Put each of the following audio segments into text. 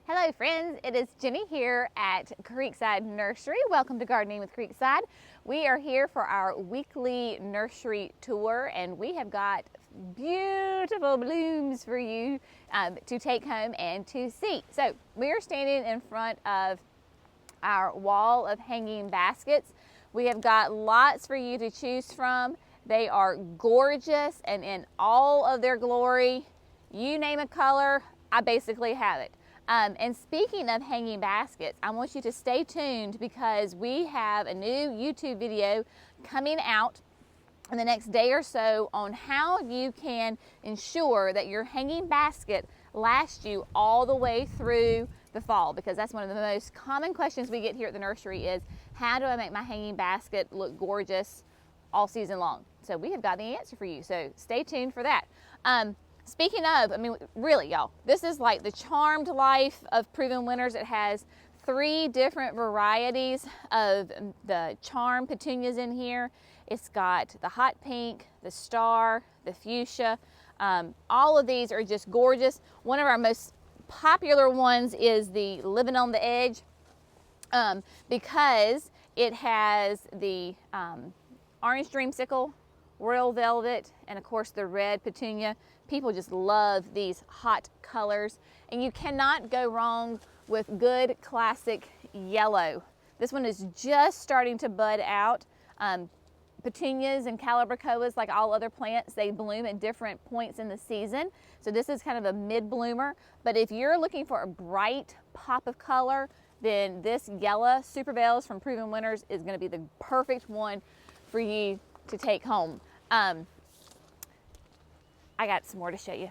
Hello friends, it is Jenny here at Creekside Nursery. Welcome to Gardening with Creekside. We are here for our weekly nursery tour and we have got beautiful blooms for you to take home and to see. So we are standing in front of our wall of hanging baskets. We have got lots for you to choose from. They are gorgeous and in all of their glory. You name a color, I basically have it. And speaking of hanging baskets, I want you to stay tuned because we have a new YouTube video coming out in the next day or so on how you can ensure that your hanging basket lasts you all the way through the fall, because that's one of the most common questions we get here at the nursery is, how do I make my hanging basket look gorgeous all season long? So we have got the answer for you, so stay tuned for that. Speaking of, I mean, really, y'all, this is like the charmed life of proven winners. It has 3 different varieties of the charm petunias in here. It's got the hot pink, the star, the fuchsia. All of these are just gorgeous. One of our most popular ones is the living on the edge because it has the orange dreamsicle, royal velvet, and of course the red petunia. People just love these hot colors, and you cannot go wrong with good classic yellow. This one is just starting to bud out. Petunias and calibrachoas, like all other plants, they bloom at different points in the season. So this is kind of a mid-bloomer, but if you're looking for a bright pop of color, then this yellow Super Bells from Proven Winners is going to be the perfect one for you to take home. I got some more to show you.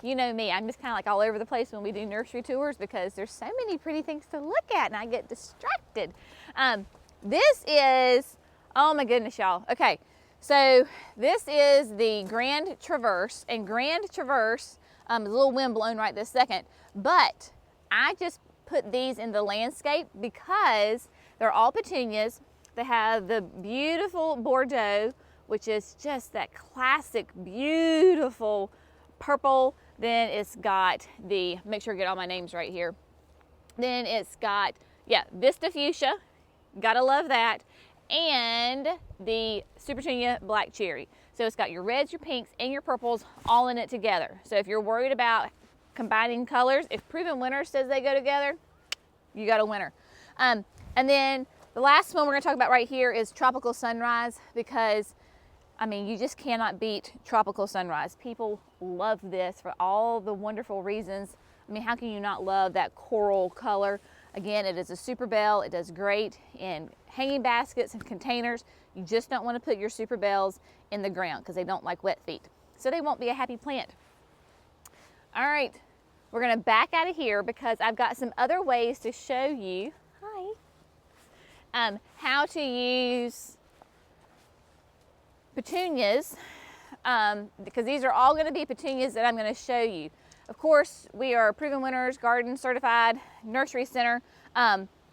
You know me, I'm just kind of like all over the place when we do nursery tours because there's so many pretty things to look at and I get distracted. This is, oh my goodness, y'all. Okay, so this is the Grand Traverse, and Grand Traverse is a little wind blown right this second, but I just put these in the landscape because they're all petunias. They have the beautiful Bordeaux, which is just that classic, beautiful purple. Then it's got the, make sure I get all my names right here. Then it's got, yeah, Vista Fuchsia, gotta love that. And the Super Petunia Black Cherry. So it's got your reds, your pinks, and your purples all in it together. So if you're worried about combining colors, if Proven Winner says they go together, you got a winner. And then the last one we're gonna talk about right here is Tropical Sunrise, because I mean, you just cannot beat Tropical Sunrise. People love this for all the wonderful reasons. I mean, how can you not love that coral color? Again, it is a Super Bell. It does great in hanging baskets and containers. You just don't want to put your Super Bells in the ground because they don't like wet feet. So they won't be a happy plant. All right, we're gonna back out of here because I've got some other ways to show you, how to use petunias, because these are all going to be petunias that I'm going to show you. Of course, we are Proven Winners Garden Certified Nursery Center.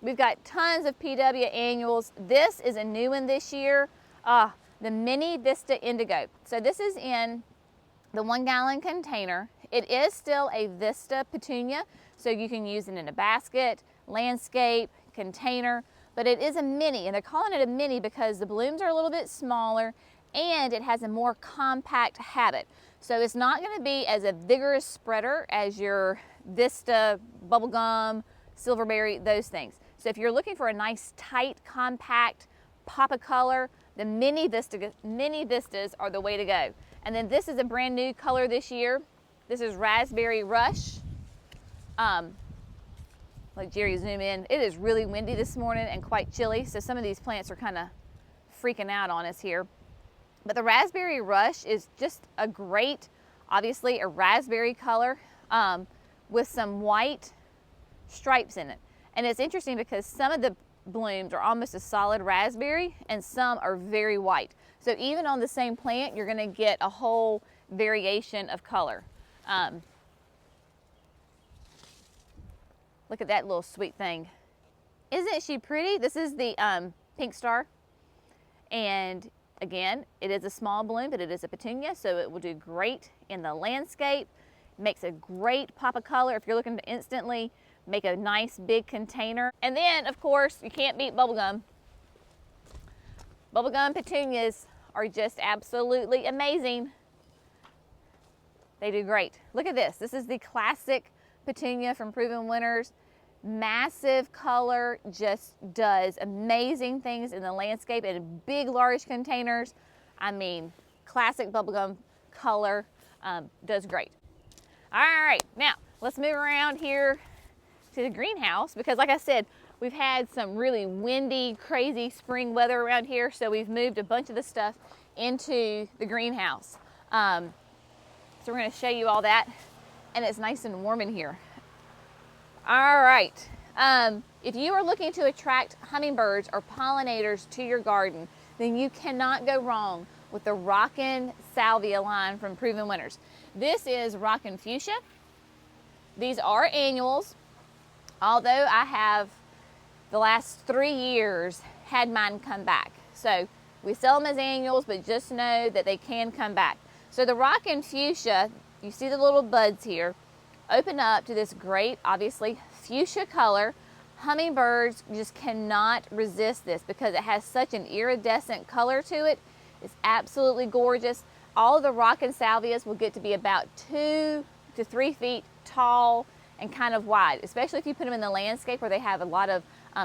We've got tons of PW annuals. This is a new one this year, the Mini Vista Indigo. So this is in the 1 gallon container. It is still a Vista petunia, so you can use it in a basket, landscape, container, but it is a mini, and they're calling it a mini because the blooms are a little bit smaller and it has a more compact habit. So it's not going to be as a vigorous spreader as your Vista, bubblegum, silverberry, those things. So if you're looking for a nice, tight, compact pop of color, the mini Vistas are the way to go. And then this is a brand new color this year. This is Raspberry Rush. Let Jerry zoom in. It is really windy this morning and quite chilly, so some of these plants are kind of freaking out on us here. But the Raspberry Rush is just a great, obviously a raspberry color with some white stripes in it. And it's interesting because some of the blooms are almost a solid raspberry and some are very white. So even on the same plant, you're gonna get a whole variation of color. Look at that little sweet thing. Isn't she pretty? This is the pink star. And again, it is a small bloom, but it is a petunia, so it will do great in the landscape. It makes a great pop of color if you're looking to instantly make a nice big container. And then, of course, you can't beat bubblegum. Bubblegum petunias are just absolutely amazing. They do great. Look at this. This is the classic petunia from Proven Winners. Massive color, just does amazing things in the landscape in big, large containers. I mean, classic bubblegum color, does great. All right, now let's move around here to the greenhouse because like I said, we've had some really windy, crazy spring weather around here, so we've moved a bunch of the stuff into the greenhouse. So we're gonna show you all that, and it's nice and warm in here. All right, if you are looking to attract hummingbirds or pollinators to your garden, then you cannot go wrong with the Rockin' Salvia line from Proven Winners. This is Rockin' Fuchsia. These are annuals, although I have the last 3 years had mine come back. So we sell them as annuals, but just know that they can come back. So the Rockin' Fuchsia, you see the little buds here, open up to this great, obviously, fuchsia color. Hummingbirds just cannot resist this because it has such an iridescent color to it. It's absolutely gorgeous. All of the Rockin' Salvias will get to be about 2 to 3 feet tall and kind of wide, especially if you put them in the landscape where they have a lot of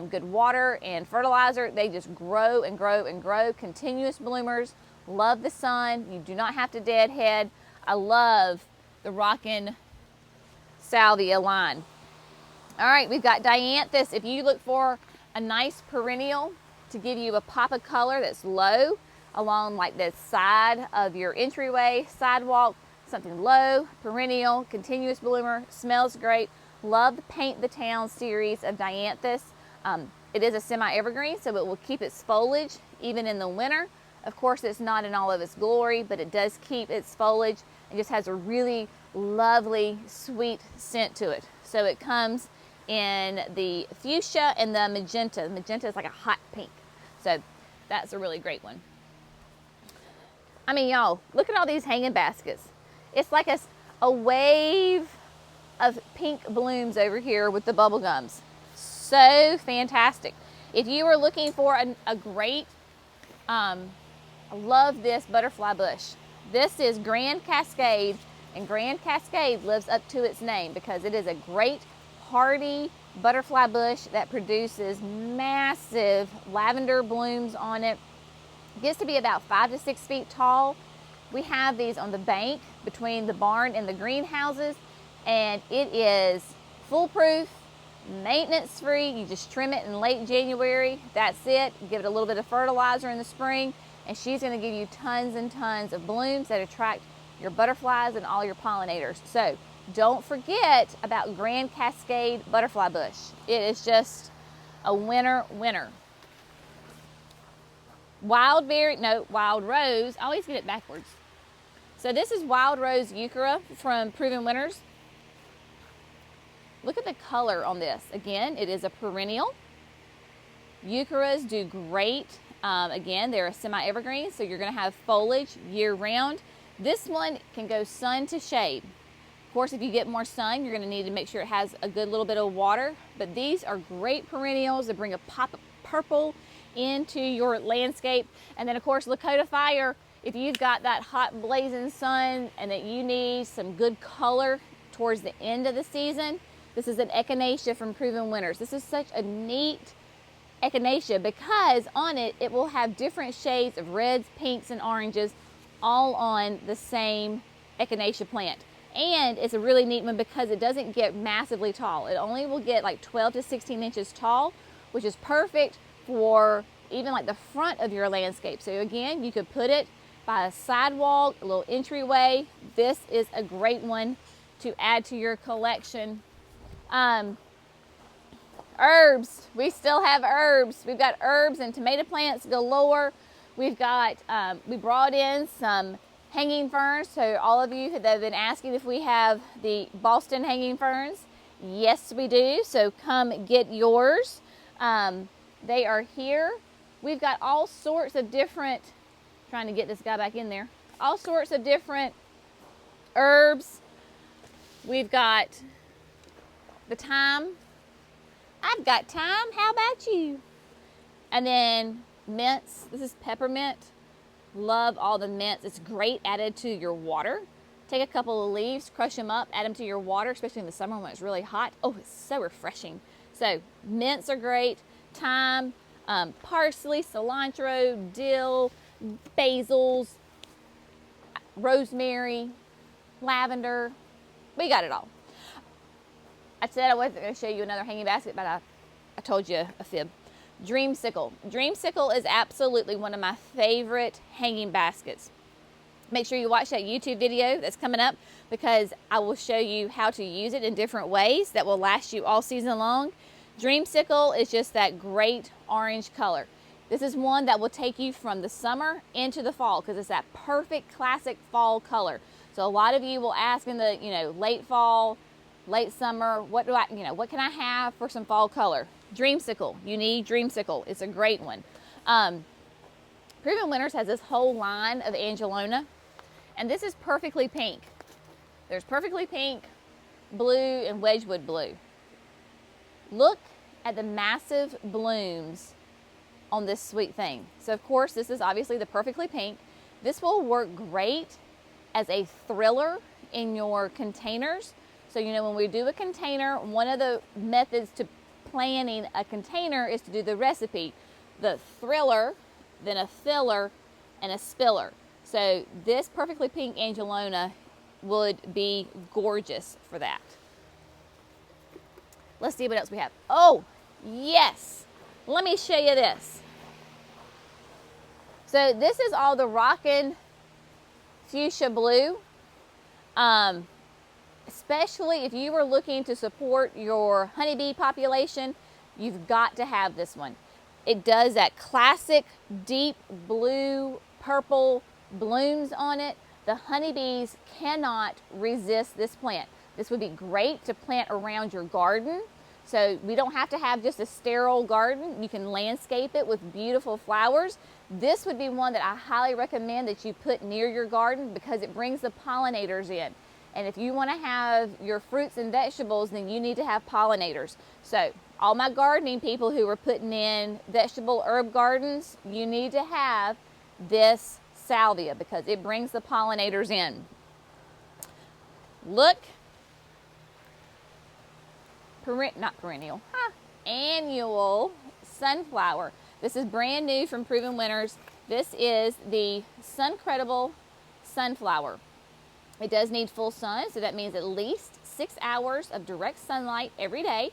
good water and fertilizer. They just grow and grow and grow. Continuous bloomers, love the sun. You do not have to deadhead. I love the Rockin' Salvia line. All right, we've got dianthus. If you look for a nice perennial to give you a pop of color that's low along like the side of your entryway, sidewalk, something low, perennial, continuous bloomer, smells great. Love the Paint the Town series of dianthus. It is a semi-evergreen, so it will keep its foliage even in the winter. Of course, it's not in all of its glory, but it does keep its foliage and just has a really lovely, sweet scent to it. So it comes in the fuchsia and the magenta. The magenta is like a hot pink. So that's a really great one. I mean, y'all, look at all these hanging baskets. It's like a wave of pink blooms over here with the bubble gums. So fantastic. If you are looking for a great, I love this butterfly bush. This is Grand Cascade, and Grand Cascade lives up to its name because it is a great hardy butterfly bush that produces massive lavender blooms on it. It gets to be about 5 to 6 feet tall. We have these on the bank between the barn and the greenhouses, and it is foolproof, maintenance free. You just trim it in late January. That's it. Give it a little bit of fertilizer in the spring, and she's going to give you tons and tons of blooms that attract your butterflies and all your pollinators. So don't forget about Grand Cascade butterfly bush. It is just a winner. Wild rose. I always get it backwards. So this is Wild Rose Euchera from Proven Winners. Look at the color on this. Again, it is a perennial. Eucheras do great. Again, they're a semi-evergreen, so you're going to have foliage year-round. This one can go sun to shade. Of course, if you get more sun, you're going to need to make sure it has a good little bit of water. But these are great perennials that bring a pop of purple into your landscape. And then, of course, Lakota Fire, if you've got that hot blazing sun and that you need some good color towards the end of the season, this is an Echinacea from Proven Winners. This is such a neat Echinacea because on it, it will have different shades of reds, pinks, and oranges all on the same Echinacea plant. And it's a really neat one because it doesn't get massively tall. It only will get like 12 to 16 inches tall, which is perfect for even like the front of your landscape. So again, you could put it by a sidewalk, a little entryway. This is a great one to add to your collection. Herbs, we still have herbs. We've got herbs and tomato plants galore. We've got, we brought in some hanging ferns. So all of you that have been asking if we have the Boston hanging ferns, yes we do. So come get yours. They are here. We've got all sorts of different, trying to get this guy back in there, all sorts of different herbs. We've got the thyme I've got time. How about you? And then mints. This is peppermint. Love all the mints. It's great added to your water. Take a couple of leaves, crush them up, add them to your water, especially in the summer when it's really hot. Oh, it's so refreshing. So mints are great. Thyme, parsley, cilantro, dill, basils, rosemary, lavender. We got it all. I said I wasn't going to show you another hanging basket, but I told you a fib. Dreamsicle. Dreamsicle is absolutely one of my favorite hanging baskets. Make sure you watch that YouTube video that's coming up, because I will show you how to use it in different ways that will last you all season long. Dreamsicle is just that great orange color. This is one that will take you from the summer into the fall, because it's that perfect classic fall color. So a lot of you will ask in the late fall, late summer, what can I have for some fall color? Dreamsicle. You need Dreamsicle. It's a great one. Proven Winners has this whole line of Angelona, and this is perfectly pink. There's perfectly pink, blue, and Wedgwood blue. Look at the massive blooms on this sweet thing. So of course, this is obviously the perfectly pink. This will work great as a thriller in your containers. So when we do a container, one of the methods to planning a container is to do the recipe: the thriller, then a filler, and a spiller. So this perfectly pink Angelona would be gorgeous for that. Let's see what else we have. Oh, yes. Let me show you this. So this is all the rockin' fuchsia blue. Especially if you were looking to support your honeybee population, you've got to have this one. It does that classic deep blue, purple blooms on it. The honeybees cannot resist this plant. This would be great to plant around your garden. So we don't have to have just a sterile garden. You can landscape it with beautiful flowers. This would be one that I highly recommend that you put near your garden, because it brings the pollinators in. And if you want to have your fruits and vegetables, then you need to have pollinators. So all my gardening people who are putting in vegetable herb gardens, you need to have this salvia, because it brings the pollinators in. Look, annual sunflower. This is brand new from Proven Winners. This is the Suncredible sunflower. It does need full sun, so that means at least 6 hours of direct sunlight every day.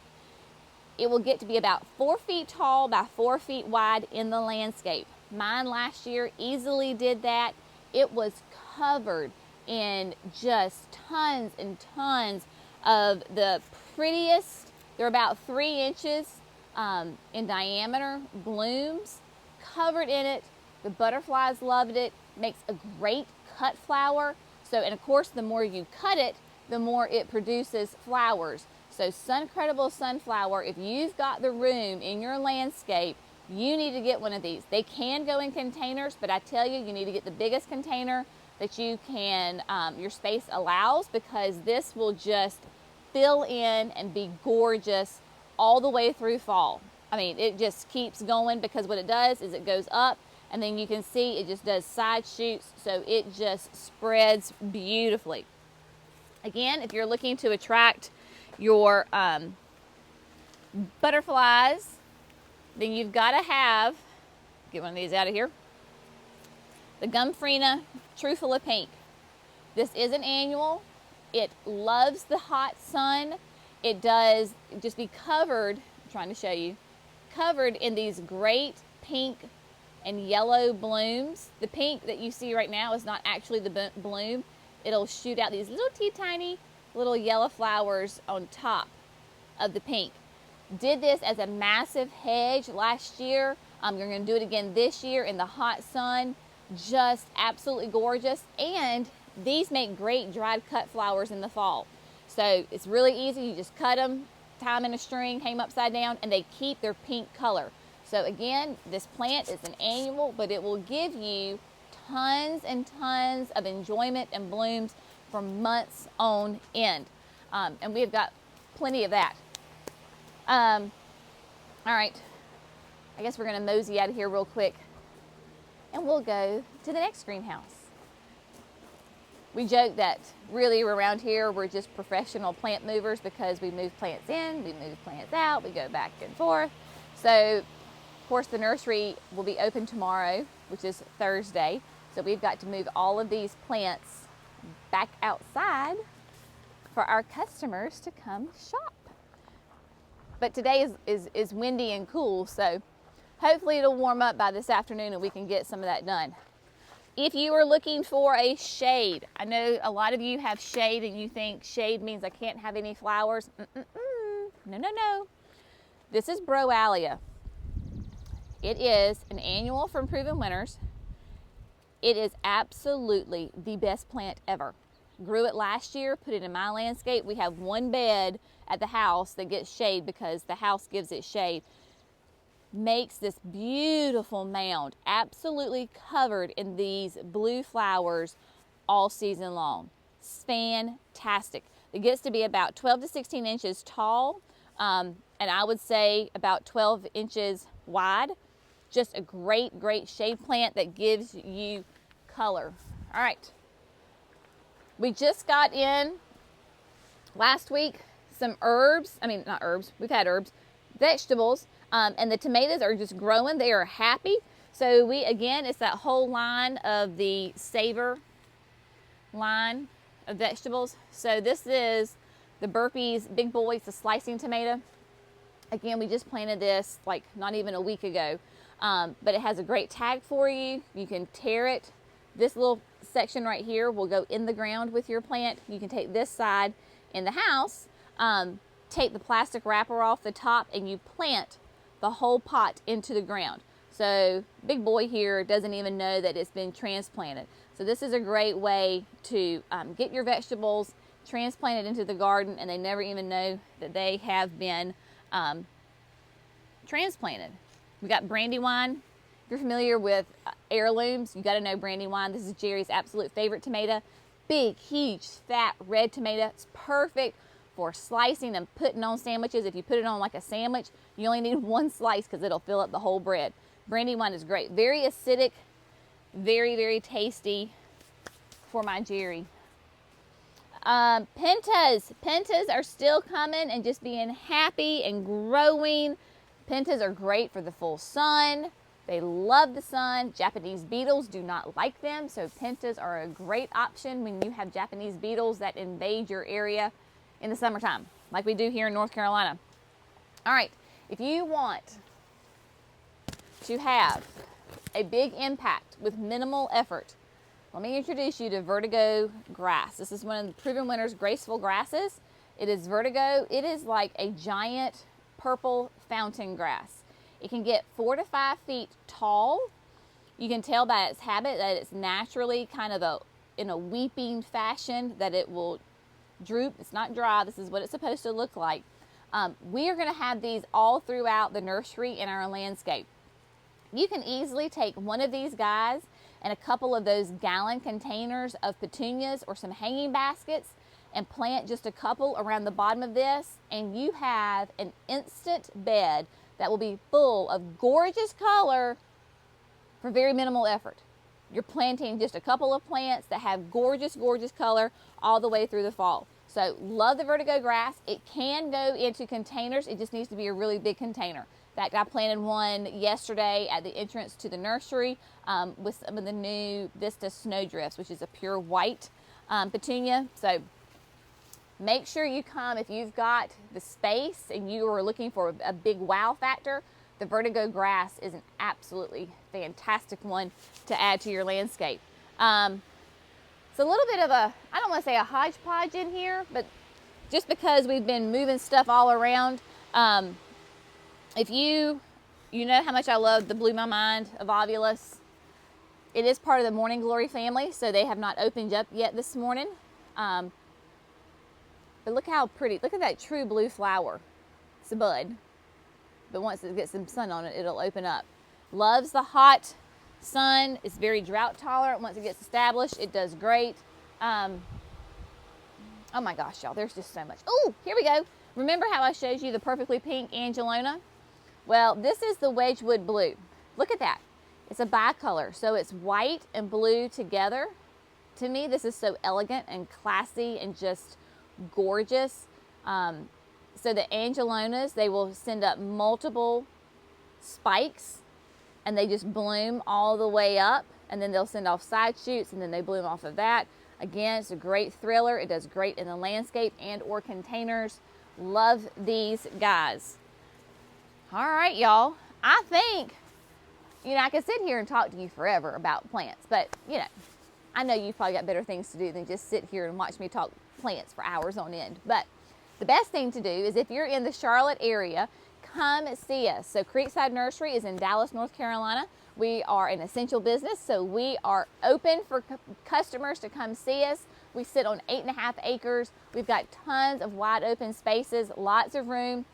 It will get to be about 4 feet tall by 4 feet wide in the landscape. Mine last year easily did that. It was covered in just tons and tons of the prettiest, they're about 3 inches in diameter, blooms covered in it. The butterflies loved it. Makes a great cut flower. So, and of course, the more you cut it, the more it produces flowers. So Suncredible sunflower, if you've got the room in your landscape, you need to get one of these. They can go in containers, but I tell you, you need to get the biggest container that you can, your space allows, because this will just fill in and be gorgeous all the way through fall. I mean, it just keeps going, because what it does is it goes up, and then you can see it just does side shoots, so it just spreads beautifully. Again, if you're looking to attract your butterflies, then you've got to have, get one of these out of here, the Gomphrena Trufula Pink. This is an annual. It loves the hot sun. It does just be covered, I'm trying to show you, covered in these great pink and yellow blooms. The pink that you see right now is not actually the bloom. It'll shoot out these little tiny little yellow flowers on top of the pink. Did this as a massive hedge last year. You're going to do it again this year in the hot sun. Just absolutely gorgeous. And these make great dried cut flowers in the fall. So it's really easy. You just cut them, tie them in a string, hang them upside down, and they keep their pink color. So again, this plant is an annual, but it will give you tons and tons of enjoyment and blooms for months on end. And we've got plenty of that. All right, I guess we're gonna mosey out of here real quick and we'll go to the next greenhouse. We joke that really around here we're just professional plant movers because we move plants in, we move plants out, we go back and forth. So of course the nursery will be open tomorrow, which is Thursday. So we've got to move all of these plants back outside for our customers to come shop. But today is windy and cool, so hopefully it'll warm up by this afternoon and we can get some of that done. If you are looking for a shade, I know a lot of you have shade and you think shade means I can't have any flowers. No, no, no. This is Broalia. It is an annual from Proven Winners. It is absolutely the best plant ever. Grew it last year, put it in my landscape. We have one bed at the house that gets shade because the house gives it shade. Makes this beautiful mound, absolutely covered in these blue flowers all season long. It's fantastic. It gets to be about 12 to 16 inches tall, and I would say about 12 inches wide. Just a great, great shade plant that gives you color. All right. We just got in last week some herbs. I mean, not herbs. We've had herbs, vegetables. And the tomatoes are just growing. They are happy. So again, it's that whole line of the Savor line of vegetables. So this is the Burpee's Big Boy. It's a slicing tomato. Again, we just planted this like not even a week ago. But it has a great tag for you. You can tear it. This little section right here will go in the ground with your plant. You can take this side in the house, take the plastic wrapper off the top, and you plant the whole pot into the ground. So Big Boy here doesn't even know that it's been transplanted. So this is a great way to get your vegetables transplanted into the garden and they never even know that they have been transplanted. We got Brandywine. If you're familiar with heirlooms, you got to know Brandywine. This is Jerry's absolute favorite tomato. Big, huge, fat, red tomato. It's perfect for slicing and putting on sandwiches. If you put it on like a sandwich, you only need one slice because it'll fill up the whole bread. Brandywine is great. Very acidic, very, very tasty for my Jerry. Pentas. Pentas are still coming and just being happy and growing. Pentas are great for the full sun. They love the sun. Japanese beetles do not like them, so pentas are a great option when you have Japanese beetles that invade your area in the summertime, like we do here in North Carolina. All right, if you want to have a big impact with minimal effort, let me introduce you to Vertigo Grass. This is one of the Proven Winners graceful grasses. It is Vertigo. It is like a giant purple fountain grass. It can get 4 to 5 feet tall. You can tell by its habit that it's naturally kind of in a weeping fashion that it will droop. It's not dry. This is what it's supposed to look like. We are going to have these all throughout the nursery in our landscape. You can easily take one of these guys and a couple of those gallon containers of petunias or some hanging baskets and plant just a couple around the bottom of this, and you have an instant bed that will be full of gorgeous color for very minimal effort. You're planting just a couple of plants that have gorgeous, gorgeous color all the way through the fall. So love the Vertigo Grass. It can go into containers. It just needs to be a really big container. In fact, I planted one yesterday at the entrance to the nursery with some of the new Vista snowdrifts, which is a pure white petunia. So make sure you come if you've got the space and you are looking for a big wow factor. The Vertigo Grass is an absolutely fantastic one to add to your landscape. It's a little bit of I don't want to say a hodgepodge in here, but just because we've been moving stuff all around, if you know how much I love the Blew My Mind of Ovulus. It is part of the Morning Glory family, so they have not opened up yet this morning. But look how pretty. Look at that true blue flower. It's a bud. But once it gets some sun on it, it'll open up. Loves the hot sun. It's very drought tolerant. Once it gets established, it does great. Oh my gosh, y'all. There's just so much. Oh, here we go. Remember how I showed you the perfectly pink Angelona? Well, this is the Wedgwood blue. Look at that. It's a bicolor, so it's white and blue together. To me, this is so elegant and classy and just gorgeous. So the Angelonas, they will send up multiple spikes and they just bloom all the way up, and then they'll send off side shoots and then they bloom off of that. Again, it's a great thriller. It does great in the landscape and or containers. Love these guys. All right, y'all. I think, I could sit here and talk to you forever about plants, but, I know you've probably got better things to do than just sit here and watch me talk plants for hours on end. But the best thing to do is, if you're in the Charlotte area, come see us. So Creekside Nursery is in Dallas, North Carolina. We are an essential business, so we are open for customers to come see us. We sit on 8.5 acres. We've got tons of wide open spaces, lots of room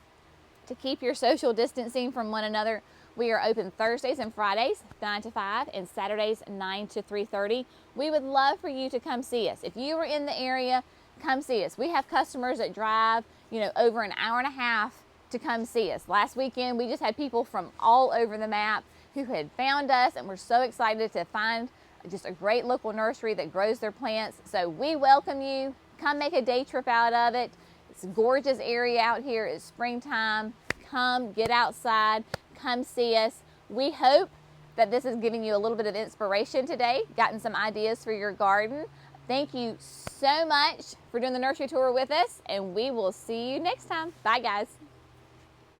to keep your social distancing from one another. We are open Thursdays and Fridays, 9 to 5, and Saturdays, 9 to 3:30. We would love for you to come see us. If you are in the area, come see us. We have customers that drive, over an hour and a half to come see us. Last weekend, we just had people from all over the map who had found us, and we're so excited to find just a great local nursery that grows their plants. So we welcome you. Come make a day trip out of it. It's a gorgeous area out here. It's springtime. Come get outside. Come see us. We hope that this is giving you a little bit of inspiration today, gotten some ideas for your garden. Thank you so much for doing the nursery tour with us, and we will see you next time. Bye, guys.